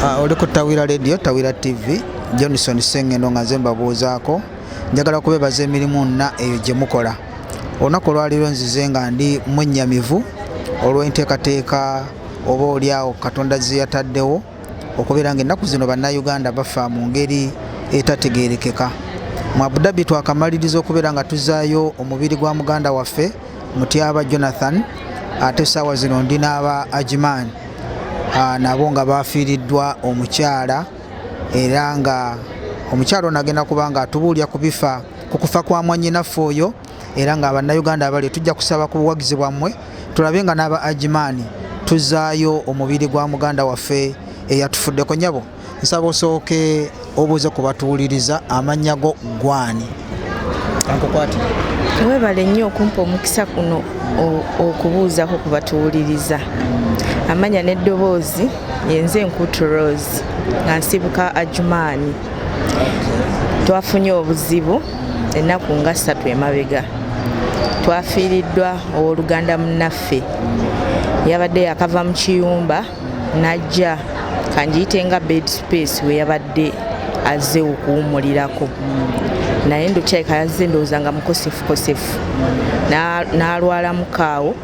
Oli ku Tawira Radio, Tawira TV, Johnson Sengendo nga zemba buuzaako. Njagala kubebaza emirimu na eyo gye mukola. Olunaku lwaliro nzize nga ndi mwennyamivu olw'enteekateeka oba oliawo Katonda ze yataddewo okubeera ng'ennaku zino bannayuganda bafa mu ngeri etategeerekeka. Mu Abu Dhabi twakamaliriza okubeera nga tuzaayo omubiri gwa muganda waffe Mutyaba Jonathan, ate essaawa zino ndi n'aba Ajman nabo nga bafiiriddwa omukyala, era nga omukyala ono agenda kuba nga atubuulya ku bifa ku kufa kwa mwannyinaffe oyo, era nga bannayuganda abali tujja kusaba ku buwagizi bwammwe tulabe nga n'aba Ajman tuzaayo omubiri gwa muganda waffe eyatufuddeko. Nyabo, nsaba osooke obuuze kubatuwuliriza amannya go gwani. Ankukwate. Webale nnyo okumpa omukisa kuno okubuuzako kubatuwuliriza. Amanya n'eddoboozi yenze Nkutu Rose nga nsibuka Ajman. Twafunye obuzibu ennaku nga 3 emabega. Twafiiriddwa owooluganda munnaffe yabadde yakava mu kiyumba n'ajja kanjiyite nga bed space we yabadde azze okuwummulirako, naye ndokyayika yazze ndowooza nga mukosefukosefu n'alwala mukaawo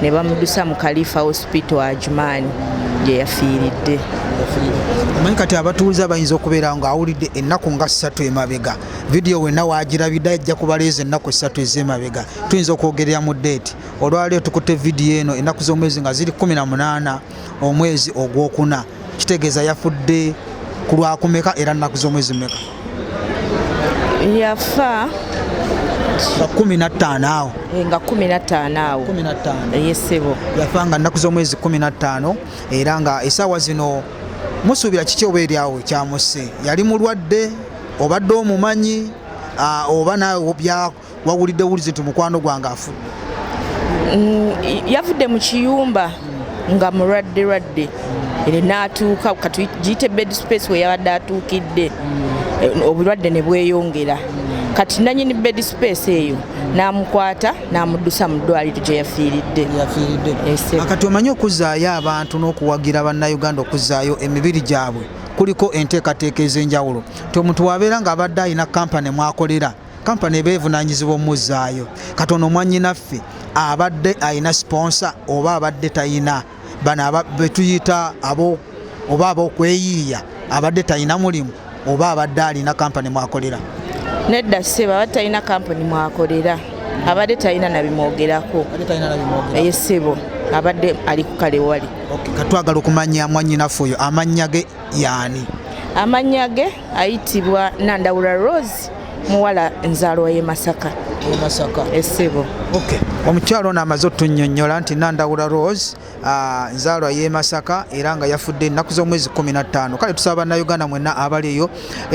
ne bamuddusa mu Khalifa Hospital Ajman gye yafiiridde. Omanyi kati abatuuliza bayinza okubeera nga awulidde ennaku nga 3 emabega. Vidiyo wenna waagirabidde ajja kubaleeza ennaku 3 ez'emabega. Tuyinza okwogerera mu ddeeti. Olwaleero tukutte vidiyo eno ennaku z'omwezi nga ziri 18 omwezi ogwokuna. Kitegeeza yafudde ku lwakumeka era nnaku z'omwezi mmeka? Yafa nga 15 awo. Nga 15 awo. 15. Yesebo. Yafa nga nnaku z'omwezi 15 era nga essaawa zino musuubira kiki oba eryawo kyamusse? Yali mulwadde, obadde omumanyi, oba naawe wawulidde wulize nti mukwano gwange afudde? Yavudde mu kiyumba nga mulwadde era n'atuuka katuyite bed space we yabadde atuukidde, obulwadde ne bweyongera. Kati nannyini bed space eyo n'amukwata n'amuddusa mu ddwaliro gye yafiiridde. Kati omanyi okuzaayo abantu n'okuwagira bannayuganda okuzaayo emibiri gyabwe kuliko enteekateeka ez'enjawulo. Nti omuntu wabeera ng'abadde alina kampani mwakolera, kampani eba evunaanyizibwa omuzaayo. Kati ono mwannyinaffe abadde alina sponsor oba abadde tayina, bano betuyita oba ab'okweyiiya, abadde tayina mulimu oba abadde alina kampani mwakolera? Nedda ssebo, abadde talina kampani mwakolera, abadde talina nabimwogerako. Yesebo, abadde ali ku kale wali. Katwagala okumanya mwannyinaffe oyo amannya ge yaani? Amannya ge ayitibwa Nandawula Rose, muwala nzaalwa y'e Masaka. Essebo. Omukyalo ono amaze otunnyonnyola nti Nandawula Rose nzaalwa y'e Masaka era nga yafudde ennaku z'omwezi 15. Kale tusaba bannayuganda mwenna abali eyo.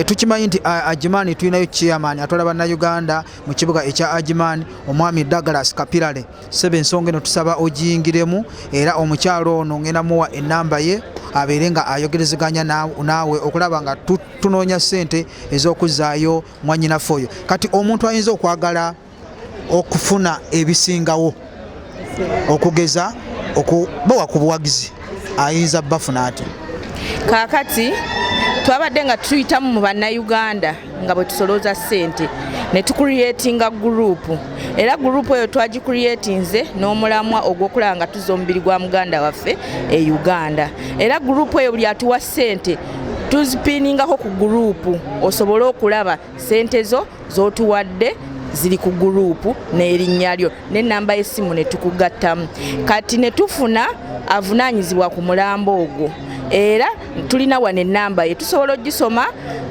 Tukimanyi nti Ajman tulinayo chairman atwala bannayuganda mu kibuga ekya Ajman, omwami Douglas Kapirale. Sebe ensonga eno tusaba ogiyingiremu, era omukyalo ono ngenda muwa ennamba ye abeere nga ayogerezeganya naawe okulaba nga tunoonya ssente ez'okuzaayo mwannyinaffe oyo. Kati omuntu ayinza okwagala okufuna ebisingawo okugeza okubawa ku buwagizi ayinza bafuna ati? Kaakati twabadde nga tuyitamu mu bannayuganda nga bwe tusolooza ssente ne tukuliyetinga gurupu, era gurupu eyo twagikuliyetinze n'omulamwa ogw'okulaba nga tuzza omubiri gwa muganda waffe e Uganda. Era gurupu eyo buli atuwa ssente tuzipiiningako ku gurupu osobole okulaba ssente zo z'otuwadde ziri ku gurupu n'erinnya lyo n'ennamba y'essimu ne tukugattamu. Kati ne tufuna avunaanyizibwa ku mulambo ogwo, era tulina wano ennamba ye tusobola ogisoma.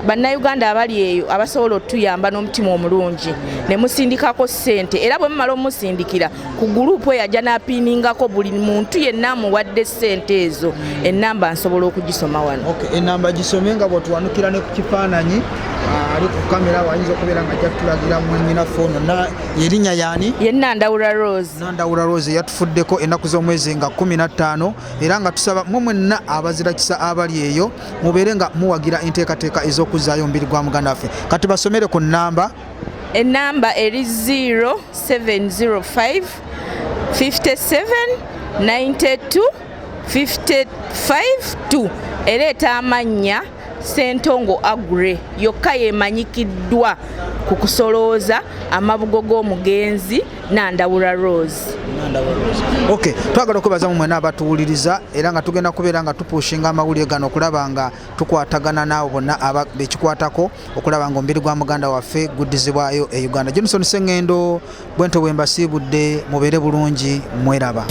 Bannayuganda abali eyo abasobola otuyamba n'omutima omulungi ne musindikako ssente, era bwe mumala omusindikira ku gurupu eyo ajja n'apiiningako buli muntu yenna amuwadde ssente ezo. Ennamba nsobola okugisoma wano. Ennamba gisome nga bw'otuwanukira ne ku kifaananyi ali ku kamera wayinza okubeera nga ajja kutulagira mwannyinaffe ono. Erinnya yaani? Ye Nandawula Rose. Nandawula Rose yatufuddeko ennaku z'omwezi nga 15, era nga tusaba mmwe mwenna abazirakisa abali eyo mubeere nga muwagira enteekateeka ez'okuzaayo omubiri gwa muganda waffe. Kati basomere ku nnamba. Ennamba eri 0705 57 92 55 2. ereeta amannya Ssentongo Agure yokka yeemanyikiddwa ku kusolooza amabugo g'omugenzi Nandawula Rose. Okay, twagala okwebaza mumwe n'abatuwuliriza era nga tugenda kubeera nga tupushinga amawulire gano okulaba nga tukwatagana naawe bonna bekikwatako okulaba nga omubiri gwa muganda waffe guddizibwayo e Uganda. Johnson Sengendo bwento bwe mbasiibudde mubeere bulungi mweraba.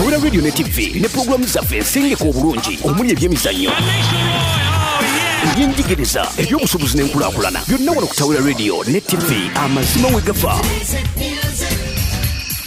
Tawira Radio ne TV ne programu zaffe ensengeka obulungi omuli ebyemizannyo ebyenjigiriza ebyobusuubuzi n'enkulaakulana byonna wano ku Tawira Radio ne TV amazima we gafa.